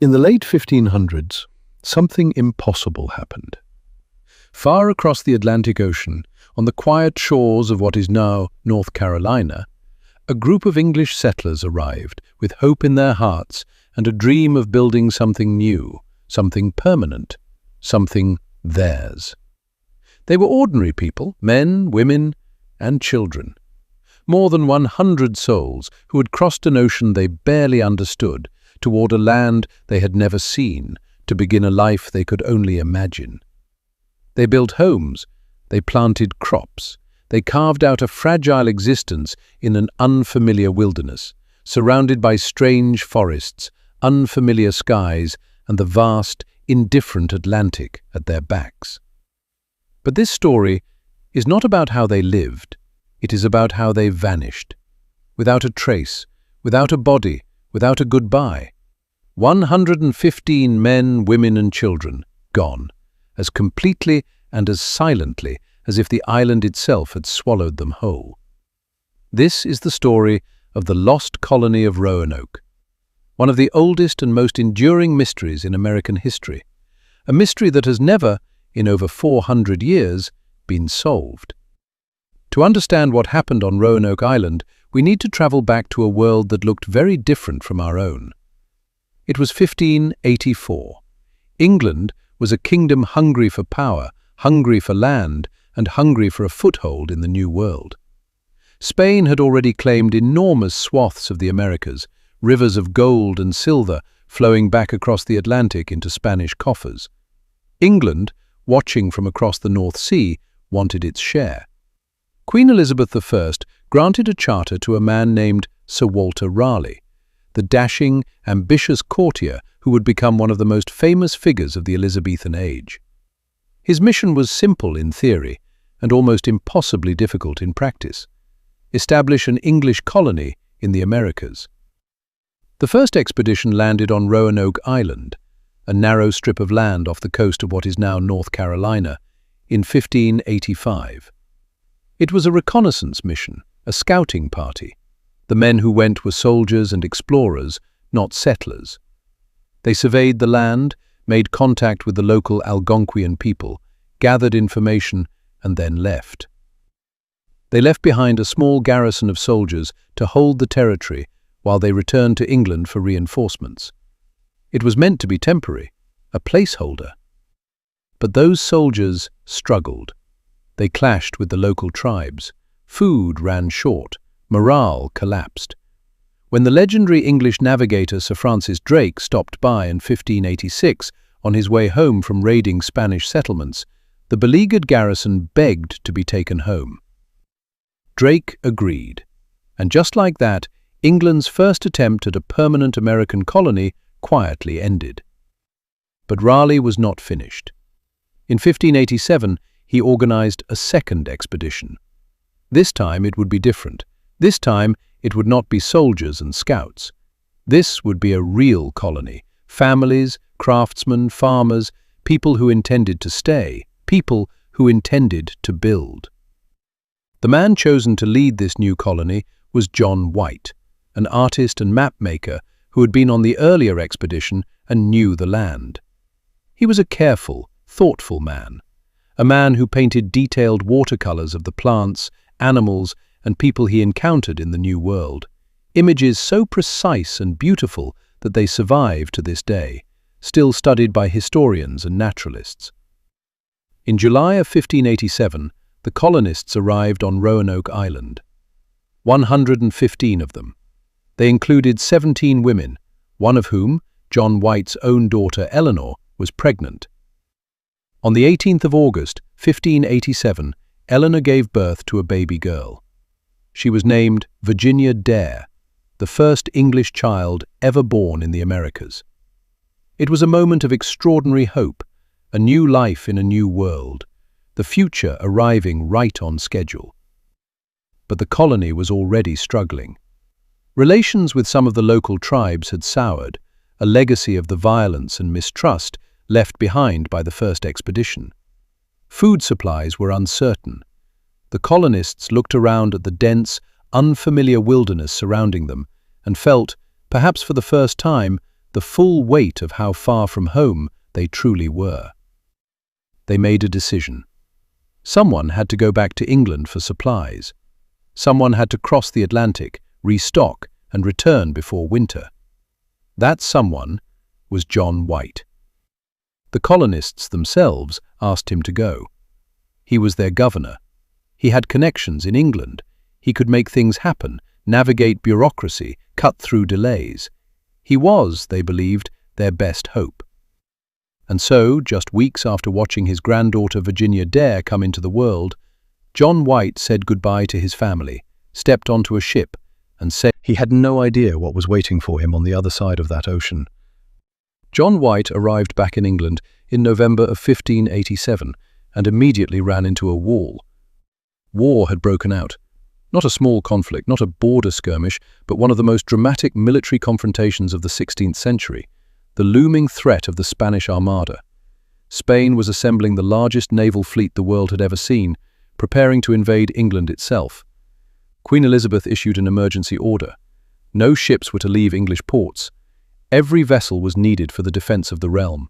In the late 1500s, something impossible happened. Far across the Atlantic Ocean, on the quiet shores of what is now North Carolina, a group of English settlers arrived with hope in their hearts and a dream of building something new, something permanent, something theirs. They were ordinary people, men, women, and children. More than 100 souls who had crossed an ocean they barely understood toward a land they had never seen, to begin a life they could only imagine. They built homes, they planted crops, they carved out a fragile existence in an unfamiliar wilderness, surrounded by strange forests, unfamiliar skies, and the vast, indifferent Atlantic at their backs. But this story is not about how they lived, it is about how they vanished. Without a trace, without a body, without a goodbye. 115 men, women and children gone, as completely and as silently as if the island itself had swallowed them whole. This is the story of the Lost Colony of Roanoke, one of the oldest and most enduring mysteries in American history, a mystery that has never, in over 400 years, been solved. To understand what happened on Roanoke Island, we need to travel back to a world that looked very different from our own. It was 1584. England was a kingdom hungry for power, hungry for land, and hungry for a foothold in the New World. Spain had already claimed enormous swaths of the Americas, rivers of gold and silver flowing back across the Atlantic into Spanish coffers. England, watching from across the North Sea, wanted its share. Queen Elizabeth I granted a charter to a man named Sir Walter Raleigh, the dashing, ambitious courtier who would become one of the most famous figures of the Elizabethan age. His mission was simple in theory and almost impossibly difficult in practice: establish an English colony in the Americas. The first expedition landed on Roanoke Island, a narrow strip of land off the coast of what is now North Carolina, in 1585. It was a reconnaissance mission, a scouting party. The men who went were soldiers and explorers, not settlers. They surveyed the land, made contact with the local Algonquian people, gathered information, and then left. They left behind a small garrison of soldiers to hold the territory while they returned to England for reinforcements. It was meant to be temporary, a placeholder. But those soldiers struggled. They clashed with the local tribes. Food ran short. Morale collapsed. When the legendary English navigator Sir Francis Drake stopped by in 1586 on his way home from raiding Spanish settlements, the beleaguered garrison begged to be taken home. Drake agreed, and just like that, England's first attempt at a permanent American colony quietly ended. But Raleigh was not finished. In 1587, he organized a second expedition. This time it would be different. This time it would not be soldiers and scouts. This would be a real colony: families, craftsmen, farmers, people who intended to stay, people who intended to build. The man chosen to lead this new colony was John White, an artist and map maker who had been on the earlier expedition and knew the land. He was a careful, thoughtful man, a man who painted detailed watercolors of the plants, animals, and people he encountered in the New World, images so precise and beautiful that they survive to this day, still studied by historians and naturalists. In July of 1587, the colonists arrived on Roanoke Island. 115 of them. They included 17 women, one of whom, John White's own daughter Eleanor, was pregnant. On the 18th of August, 1587, Eleanor gave birth to a baby girl. She was named Virginia Dare, the first English child ever born in the Americas. It was a moment of extraordinary hope, a new life in a new world, the future arriving right on schedule. But the colony was already struggling. Relations with some of the local tribes had soured, a legacy of the violence and mistrust left behind by the first expedition. Food supplies were uncertain. The colonists looked around at the dense, unfamiliar wilderness surrounding them and felt, perhaps for the first time, the full weight of how far from home they truly were. They made a decision. Someone had to go back to England for supplies. Someone had to cross the Atlantic, restock, and return before winter. That someone was John White. The colonists themselves asked him to go. He was their governor. He had connections in England. He could make things happen, navigate bureaucracy, cut through delays. He was, they believed, their best hope. And so, just weeks after watching his granddaughter Virginia Dare come into the world, John White said goodbye to his family, stepped onto a ship, and said he had no idea what was waiting for him on the other side of that ocean. John White arrived back in England in November of 1587 and immediately ran into a wall. War had broken out. Not a small conflict, not a border skirmish, but one of the most dramatic military confrontations of the 16th century, the looming threat of the Spanish Armada. Spain was assembling the largest naval fleet the world had ever seen, preparing to invade England itself. Queen Elizabeth issued an emergency order. No ships were to leave English ports. Every vessel was needed for the defense of the realm.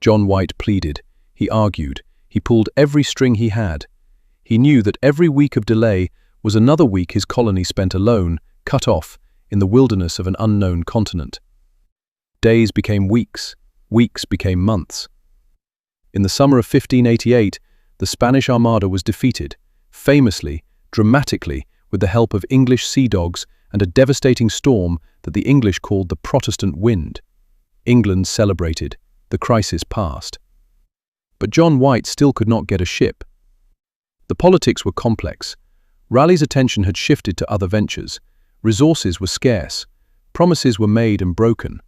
John White pleaded. He argued. He pulled every string he had. He knew that every week of delay was another week his colony spent alone, cut off, in the wilderness of an unknown continent. Days became weeks. Weeks became months. In the summer of 1588, the Spanish Armada was defeated, famously, dramatically, with the help of English sea dogs and a devastating storm that the English called the Protestant Wind. England celebrated. The crisis passed. But John White still could not get a ship. The politics were complex. Raleigh's attention had shifted to other ventures. Resources were scarce. Promises were made and broken.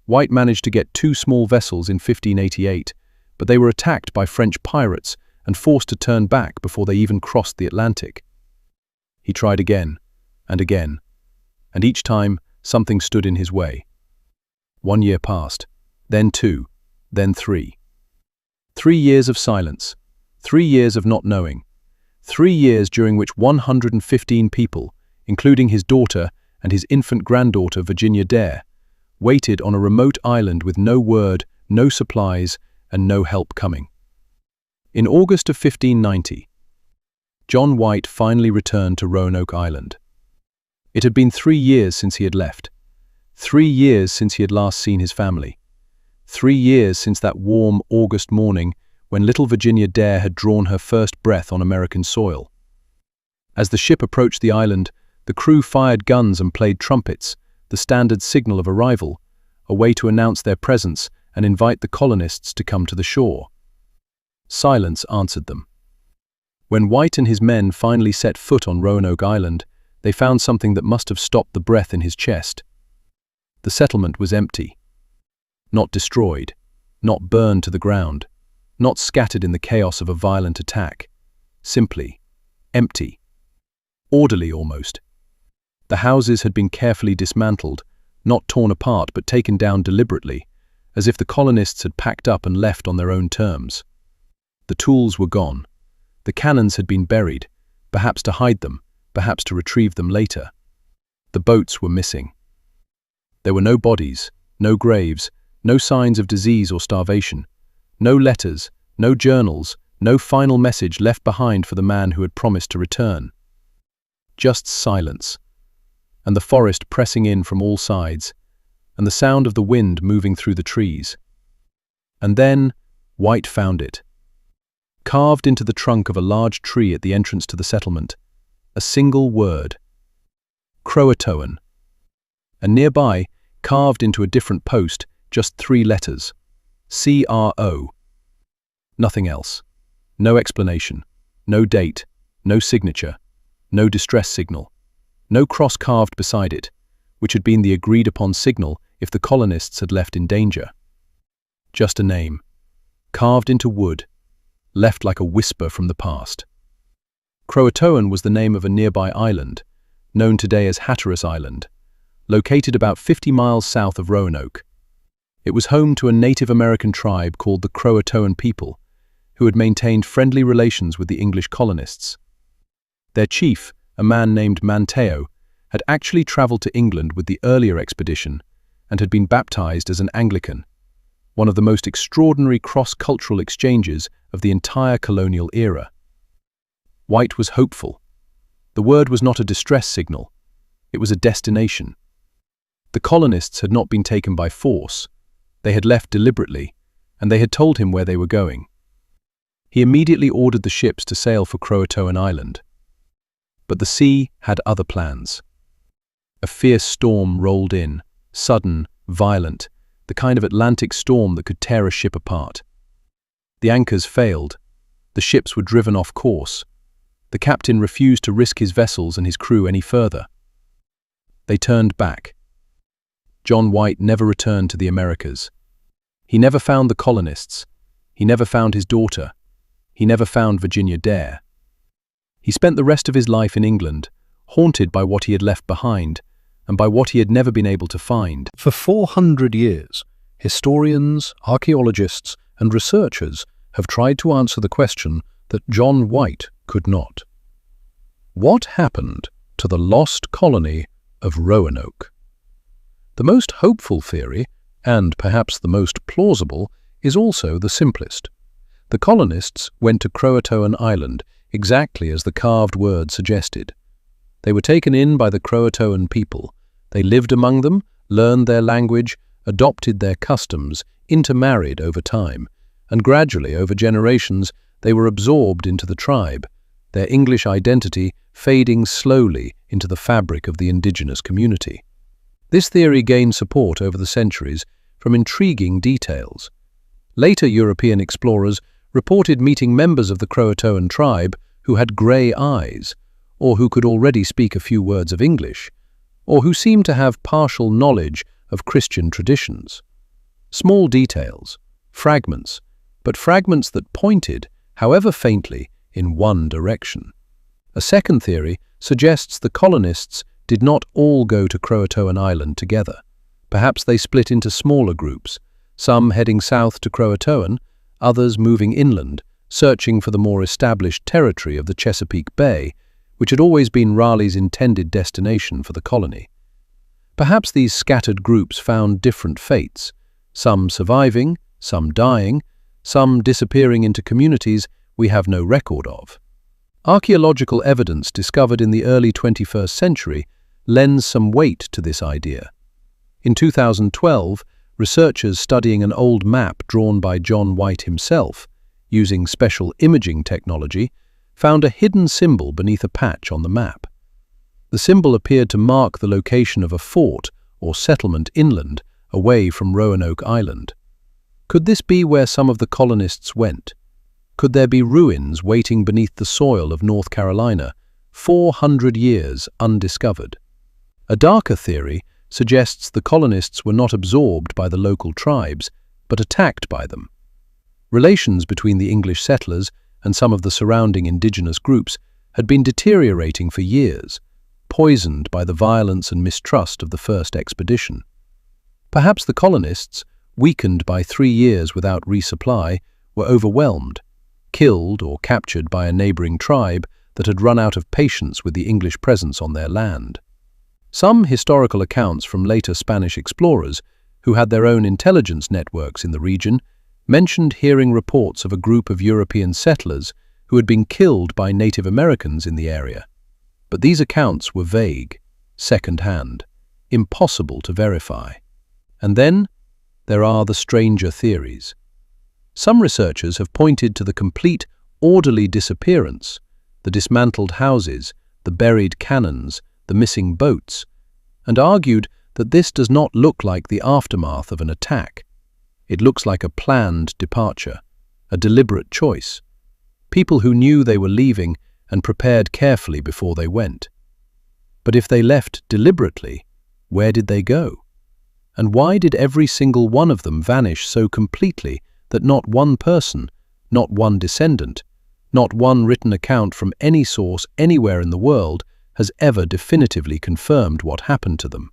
White managed to get 2 small vessels in 1588, but they were attacked by French pirates and forced to turn back before they even crossed the Atlantic. He tried again, and each time something stood in his way. 1 year passed, then 2, then 3. 3 years of silence, 3 years of not knowing, 3 years during which 115 people, including his daughter and his infant granddaughter Virginia Dare, waited on a remote island with no word, no supplies, and no help coming. In August of 1590, John White finally returned to Roanoke Island. It had been 3 years since he had left. 3 years since he had last seen his family. 3 years since that warm August morning when little Virginia Dare had drawn her first breath on American soil. As the ship approached the island, the crew fired guns and played trumpets, the standard signal of arrival, a way to announce their presence and invite the colonists to come to the shore. Silence answered them. When White and his men finally set foot on Roanoke Island, they found something that must have stopped the breath in his chest. The settlement was empty. Not destroyed, not burned to the ground, not scattered in the chaos of a violent attack. Simply empty. Orderly almost. The houses had been carefully dismantled, not torn apart but taken down deliberately, as if the colonists had packed up and left on their own terms. The tools were gone. The cannons had been buried, perhaps to hide them, perhaps to retrieve them later. The boats were missing. There were no bodies, no graves, no signs of disease or starvation, no letters, no journals, no final message left behind for the man who had promised to return. Just silence, and the forest pressing in from all sides, and the sound of the wind moving through the trees. And then White found it. Carved into the trunk of a large tree at the entrance to the settlement, a single word: Croatoan. And nearby, carved into a different post, just 3 letters: C-R-O. Nothing else. No explanation, no date, no signature, no distress signal, no cross carved beside it, which had been the agreed-upon signal if the colonists had left in danger. Just a name, carved into wood, left like a whisper from the past. Croatoan was the name of a nearby island, known today as Hatteras Island, located about 50 miles south of Roanoke. It was home to a Native American tribe called the Croatoan people, who had maintained friendly relations with the English colonists. Their chief, a man named Manteo, had actually traveled to England with the earlier expedition and had been baptized as an Anglican, one of the most extraordinary cross-cultural exchanges of the entire colonial era. White was hopeful. The word was not a distress signal. It was a destination. The colonists had not been taken by force. They had left deliberately, and they had told him where they were going. He immediately ordered the ships to sail for Croatoan Island. But the sea had other plans. A fierce storm rolled in, sudden, violent, the kind of Atlantic storm that could tear a ship apart. The anchors failed. The ships were driven off course. The captain refused to risk his vessels and his crew any further. They turned back. John White never returned to the Americas. He never found the colonists. He never found his daughter. He never found Virginia Dare. He spent the rest of his life in England, haunted by what he had left behind and by what he had never been able to find. For 400 years, historians, archaeologists, and researchers have tried to answer the question that John White could not. What happened to the lost colony of Roanoke? The most hopeful theory, and perhaps the most plausible, is also the simplest. The colonists went to Croatoan Island exactly as the carved word suggested. They were taken in by the Croatoan people. They lived among them, learned their language, adopted their customs, intermarried over time, and gradually, over generations, they were absorbed into the tribe, their English identity fading slowly into the fabric of the indigenous community. This theory gained support over the centuries from intriguing details. Later European explorers reported meeting members of the Croatoan tribe who had grey eyes, or who could already speak a few words of English, or who seemed to have partial knowledge of Christian traditions. Small details, fragments, but fragments that pointed, however faintly, in one direction. A second theory suggests the colonists did not all go to Croatoan Island together. Perhaps they split into smaller groups, some heading south to Croatoan, others moving inland, searching for the more established territory of the Chesapeake Bay, which had always been Raleigh's intended destination for the colony. Perhaps these scattered groups found different fates, some surviving, some dying, some disappearing into communities we have no record of. Archaeological evidence discovered in the early 21st century lends some weight to this idea. In 2012, researchers studying an old map drawn by John White himself, using special imaging technology, found a hidden symbol beneath a patch on the map. The symbol appeared to mark the location of a fort or settlement inland, away from Roanoke Island. Could this be where some of the colonists went? Could there be ruins waiting beneath the soil of North Carolina, 400 years undiscovered? A darker theory suggests the colonists were not absorbed by the local tribes, but attacked by them. Relations between the English settlers and some of the surrounding indigenous groups had been deteriorating for years, poisoned by the violence and mistrust of the first expedition. Perhaps the colonists, weakened by 3 years without resupply, were overwhelmed, killed or captured by a neighboring tribe that had run out of patience with the English presence on their land. Some historical accounts from later Spanish explorers, who had their own intelligence networks in the region, mentioned hearing reports of a group of European settlers who had been killed by Native Americans in the area. But these accounts were vague, second-hand, impossible to verify. And then there are the stranger theories. Some researchers have pointed to the complete, orderly disappearance, the dismantled houses, the buried cannons, the missing boats, and argued that this does not look like the aftermath of an attack. It looks like a planned departure, a deliberate choice. People who knew they were leaving and prepared carefully before they went. But if they left deliberately, where did they go? And why did every single one of them vanish so completely that not one person, not one descendant, not one written account from any source anywhere in the world has ever definitively confirmed what happened to them?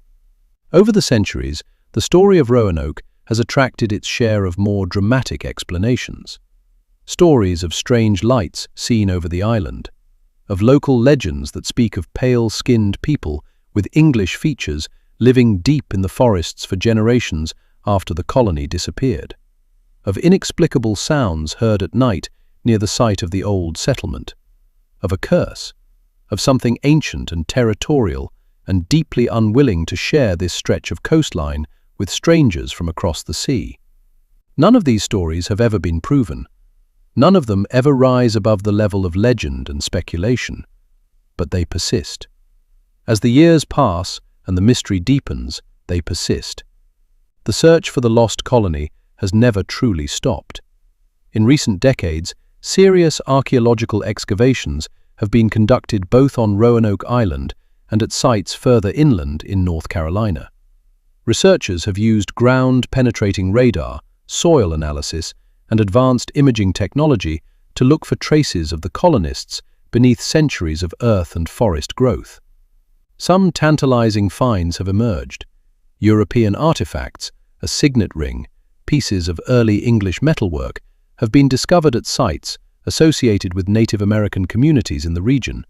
Over the centuries, the story of Roanoke has attracted its share of more dramatic explanations. Stories of strange lights seen over the island, of local legends that speak of pale-skinned people with English features living deep in the forests for generations after the colony disappeared, of inexplicable sounds heard at night near the site of the old settlement, of a curse, of something ancient and territorial and deeply unwilling to share this stretch of coastline with strangers from across the sea. None of these stories have ever been proven. None of them ever rise above the level of legend and speculation, but they persist. As the years pass and the mystery deepens, they persist. The search for the lost colony has never truly stopped. In recent decades, serious archaeological excavations have been conducted both on Roanoke Island and at sites further inland in North Carolina. Researchers have used ground-penetrating radar, soil analysis, and advanced imaging technology to look for traces of the colonists beneath centuries of earth and forest growth. Some tantalizing finds have emerged. European artifacts, a signet ring, pieces of early English metalwork, have been discovered at sites associated with Native American communities in the region,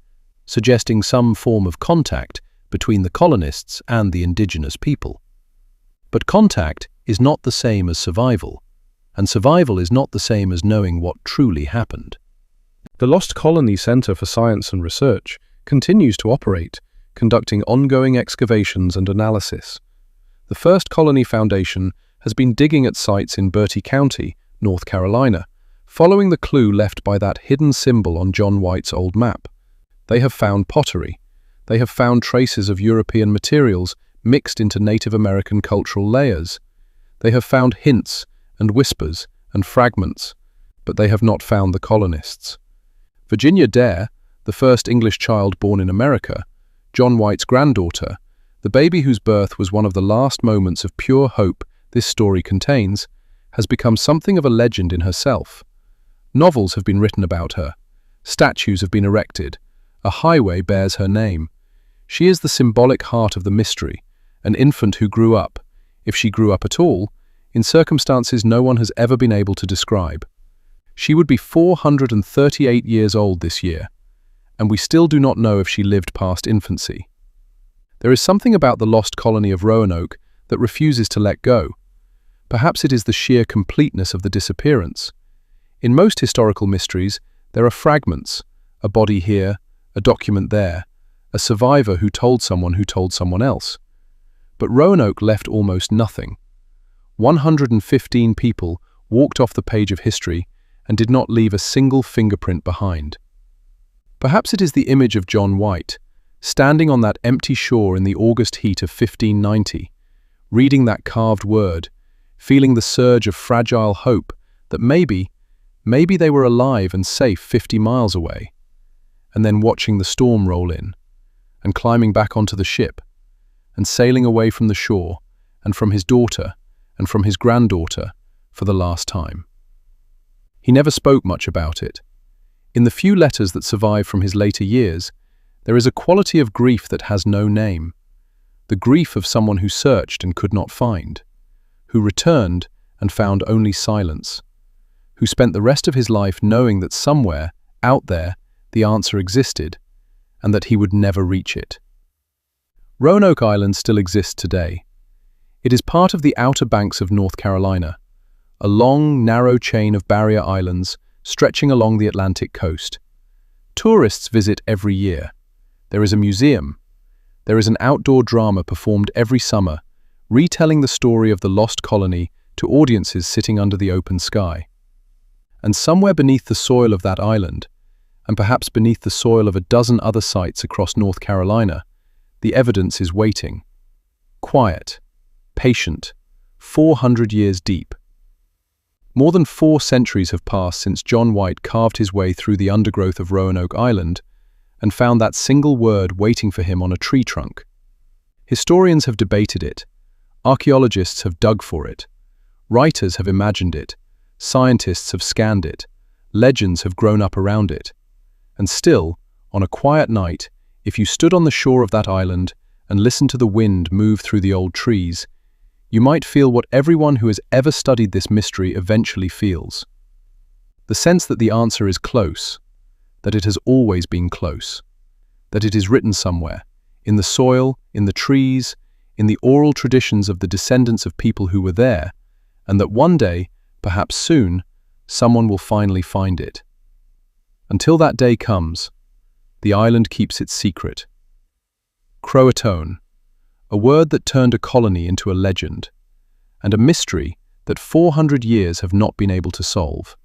suggesting some form of contact between the colonists and the indigenous people. But contact is not the same as survival, and survival is not the same as knowing what truly happened. The Lost Colony Center for Science and Research continues to operate, conducting ongoing excavations and analysis. The First Colony Foundation has been digging at sites in Bertie County, North Carolina, following the clue left by that hidden symbol on John White's old map. They have found pottery. They have found traces of European materials mixed into Native American cultural layers. They have found hints and whispers and fragments, but they have not found the colonists. Virginia Dare, the first English child born in America, John White's granddaughter, the baby whose birth was one of the last moments of pure hope this story contains, has become something of a legend in herself. Novels have been written about her. Statues have been erected. A highway bears her name. She is the symbolic heart of the mystery, an infant who grew up, if she grew up at all, in circumstances no one has ever been able to describe. She would be 438 years old this year, and we still do not know if she lived past infancy. There is something about the lost colony of Roanoke that refuses to let go. Perhaps it is the sheer completeness of the disappearance. In most historical mysteries, there are fragments, a body here, a document there, a survivor who told someone else. But Roanoke left almost nothing. 115 people walked off the page of history and did not leave a single fingerprint behind. Perhaps it is the image of John White, standing on that empty shore in the August heat of 1590, reading that carved word, feeling the surge of fragile hope that maybe they were alive and safe 50 miles away, and then watching the storm roll in, and climbing back onto the ship, and sailing away from the shore, and from his daughter, and from his granddaughter, for the last time. He never spoke much about it. In the few letters that survive from his later years, there is a quality of grief that has no name, the grief of someone who searched and could not find, who returned and found only silence, who spent the rest of his life knowing that somewhere, out there, the answer existed, and that he would never reach it. Roanoke Island still exists today. It is part of the Outer Banks of North Carolina, a long, narrow chain of barrier islands stretching along the Atlantic coast. Tourists visit every year. There is a museum. There is an outdoor drama performed every summer, retelling the story of the lost colony to audiences sitting under the open sky. And somewhere beneath the soil of that island, and perhaps beneath the soil of a dozen other sites across North Carolina, the evidence is waiting. Quiet, patient, 400 years deep. More than 4 centuries have passed since John White carved his way through the undergrowth of Roanoke Island and found that single word waiting for him on a tree trunk. Historians have debated it. Archaeologists have dug for it. Writers have imagined it. Scientists have scanned it. Legends have grown up around it. And still, on a quiet night, if you stood on the shore of that island and listened to the wind move through the old trees, you might feel what everyone who has ever studied this mystery eventually feels. The sense that the answer is close, that it has always been close, that it is written somewhere, in the soil, in the trees, in the oral traditions of the descendants of people who were there, and that one day, perhaps soon, someone will finally find it. Until that day comes, the island keeps its secret. Croatoan, a word that turned a colony into a legend, and a mystery that 400 years have not been able to solve.